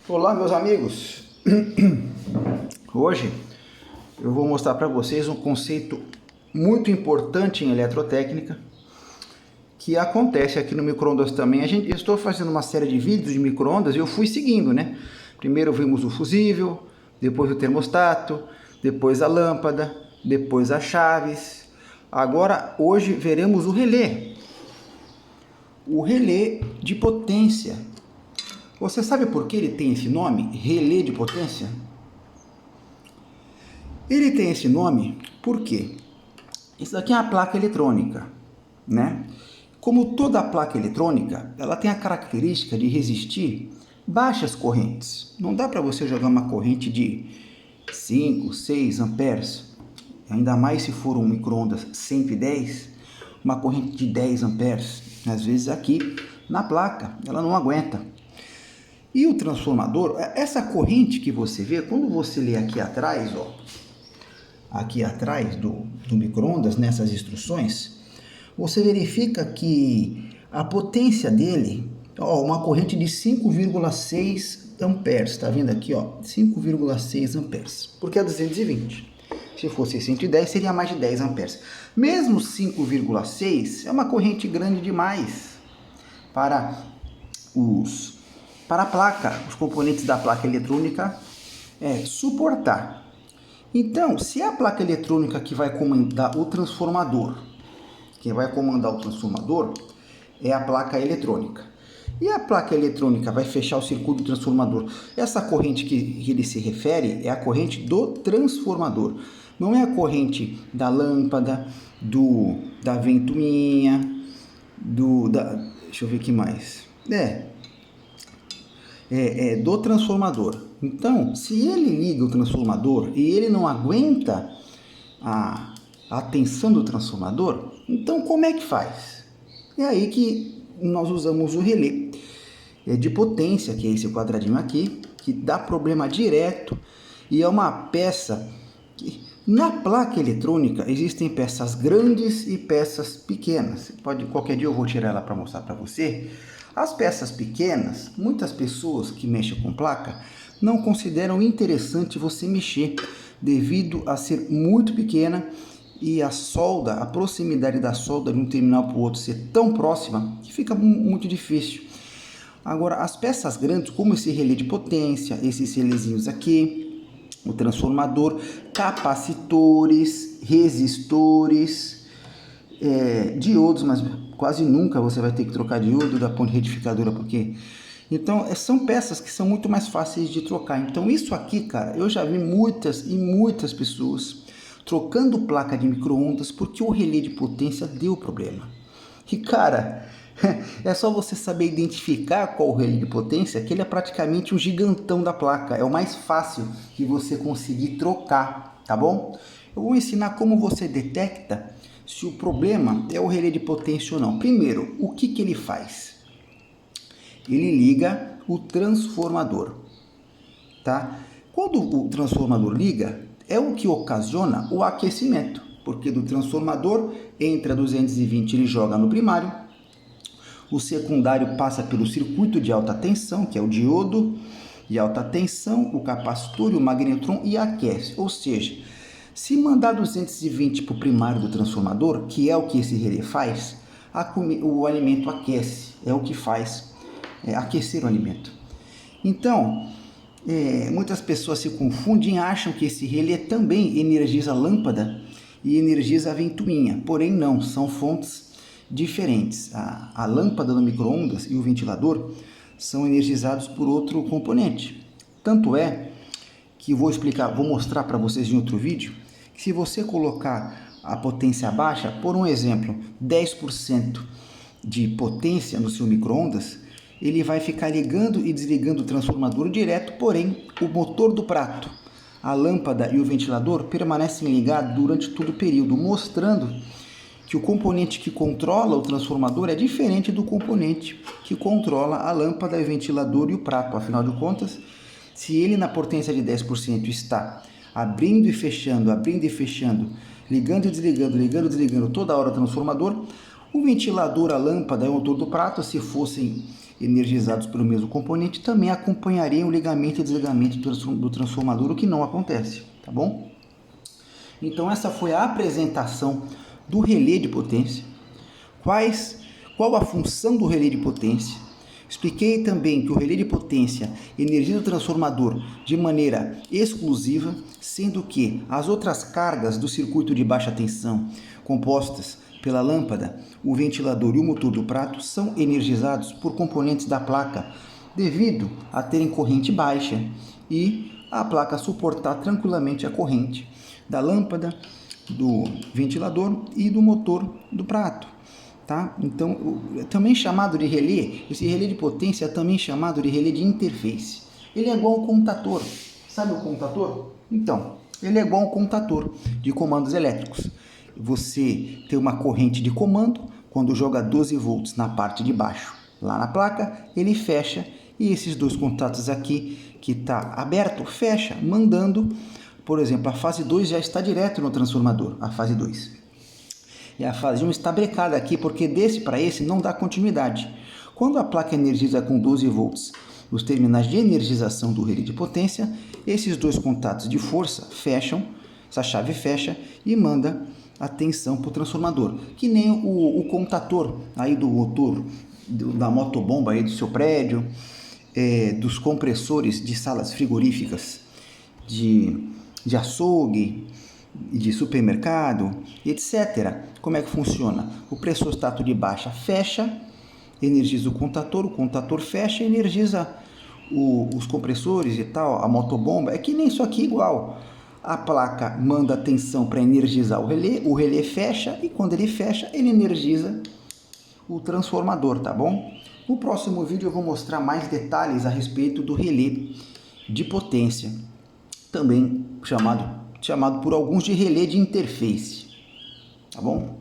Olá, meus amigos. Hoje eu vou mostrar para vocês um conceito muito importante em eletrotécnica que acontece aqui no micro-ondas também. Eu estou fazendo uma série de vídeos de micro-ondas e eu fui seguindo, né? Primeiro vimos o fusível, depois o termostato, depois a lâmpada, depois as chaves. Agora, hoje veremos o relé. O relé de potência. Você sabe por que ele tem esse nome, relé de potência? Ele tem esse nome porque isso daqui é uma placa eletrônica, né? Como toda placa eletrônica, ela tem a característica de resistir baixas correntes. Não dá para você jogar uma corrente de 5, 6 amperes, ainda mais se for um micro-ondas 110, uma corrente de 10 amperes. Às vezes aqui na placa ela não aguenta. E o transformador, essa corrente que você vê, quando você lê aqui atrás, ó, aqui atrás do micro-ondas, nessas instruções, você verifica que a potência dele, ó, uma corrente de 5,6 amperes, está vendo aqui, ó, 5,6 amperes, porque é 220. Se fosse 110, seria mais de 10 amperes. Mesmo 5,6 é uma corrente grande demais para a placa, os componentes da placa eletrônica suportar. Então, se é a placa eletrônica que vai comandar o transformador, quem vai comandar o transformador é a placa eletrônica. E a placa eletrônica vai fechar o circuito do transformador. Essa corrente que ele se refere é a corrente do transformador. Não é a corrente da lâmpada, da ventoinha, deixa eu ver o que mais. Do transformador. Então, se ele liga o transformador e ele não aguenta a tensão do transformador, então como é que faz? É aí que nós usamos o relé de potência, que é esse quadradinho aqui, que dá problema direto e é uma peça que, na placa eletrônica, existem peças grandes e peças pequenas. Qualquer dia eu vou tirar ela para mostrar para você. As peças pequenas, muitas pessoas que mexem com placa não consideram interessante você mexer, devido a ser muito pequena e a proximidade da solda de um terminal para o outro ser tão próxima que fica muito difícil. Agora, as peças grandes, como esse relé de potência, esses relézinhos aqui, o transformador, capacitores, resistores, diodos, mas quase nunca você vai ter que trocar diodo da ponte retificadora, porque... Então, são peças que são muito mais fáceis de trocar. Então, isso aqui, cara, eu já vi muitas e muitas pessoas trocando placa de micro-ondas porque o relé de potência deu problema. E, cara, é só você saber identificar qual o relé de potência, que ele é praticamente um gigantão da placa. É o mais fácil de você conseguir trocar, tá bom? Eu vou ensinar como você detecta se o problema é o relé de potência ou não. Primeiro, o que ele faz? Ele liga o transformador, tá? Quando o transformador liga, é o que ocasiona o aquecimento, porque do transformador entra 220, ele joga no primário, o secundário passa pelo circuito de alta tensão, que é o diodo de alta tensão, o capacitor e o magnetron, e aquece. Ou seja, se mandar 220 para o primário do transformador, que é o que esse relé faz, o alimento aquece, é o que faz aquecer o alimento. Então, muitas pessoas se confundem e acham que esse relé também energiza a lâmpada e energiza a ventoinha, porém não, são fontes diferentes. A lâmpada do micro-ondas e o ventilador são energizados por outro componente. Tanto é que vou mostrar para vocês em outro vídeo, que se você colocar a potência baixa, por um exemplo, 10% de potência no seu micro-ondas, ele vai ficar ligando e desligando o transformador direto, porém o motor do prato, a lâmpada e o ventilador permanecem ligados durante todo o período, mostrando que o componente que controla o transformador é diferente do componente que controla a lâmpada, o ventilador e o prato. Afinal de contas, se ele na potência de 10% está abrindo e fechando, ligando e desligando toda hora o transformador, o ventilador, a lâmpada e o motor do prato, se fossem energizados pelo mesmo componente também acompanhariam o ligamento e desligamento do transformador, o que não acontece, tá bom? Então essa foi a apresentação do relé de potência. Qual a função do relé de potência? Expliquei também que o relé de potência energiza o transformador de maneira exclusiva, sendo que as outras cargas do circuito de baixa tensão, compostas pela lâmpada, o ventilador e o motor do prato, são energizados por componentes da placa, devido a terem corrente baixa e a placa suportar tranquilamente a corrente da lâmpada, do ventilador e do motor do prato. Tá? Então, também chamado de relé, esse relé de potência é também chamado de relé de interface. Ele é igual ao contator. Sabe o contator? Então, ele é igual ao contator de comandos elétricos. Você tem uma corrente de comando, quando joga 12 volts na parte de baixo, lá na placa, ele fecha, e esses dois contatos aqui, que está aberto, fecha, mandando, por exemplo, a fase 2 já está direto no transformador, a fase 2. E a fase 1 está brecada aqui, porque desse para esse não dá continuidade. Quando a placa energiza com 12 volts os terminais de energização do relé de potência, esses dois contatos de força fecham, essa chave fecha e manda a tensão para o transformador. Que nem o contator aí do motor, da motobomba aí do seu prédio, dos compressores de salas frigoríficas, de açougue, de supermercado, etc. Como é que funciona? O pressostato de baixa fecha, energiza o contator fecha, energiza os compressores e tal, a motobomba. É que nem isso aqui igual. A placa manda tensão para energizar o relé fecha, e quando ele fecha, ele energiza o transformador, tá bom? No próximo vídeo eu vou mostrar mais detalhes a respeito do relé de potência, também chamado por alguns de relé de interface, tá bom?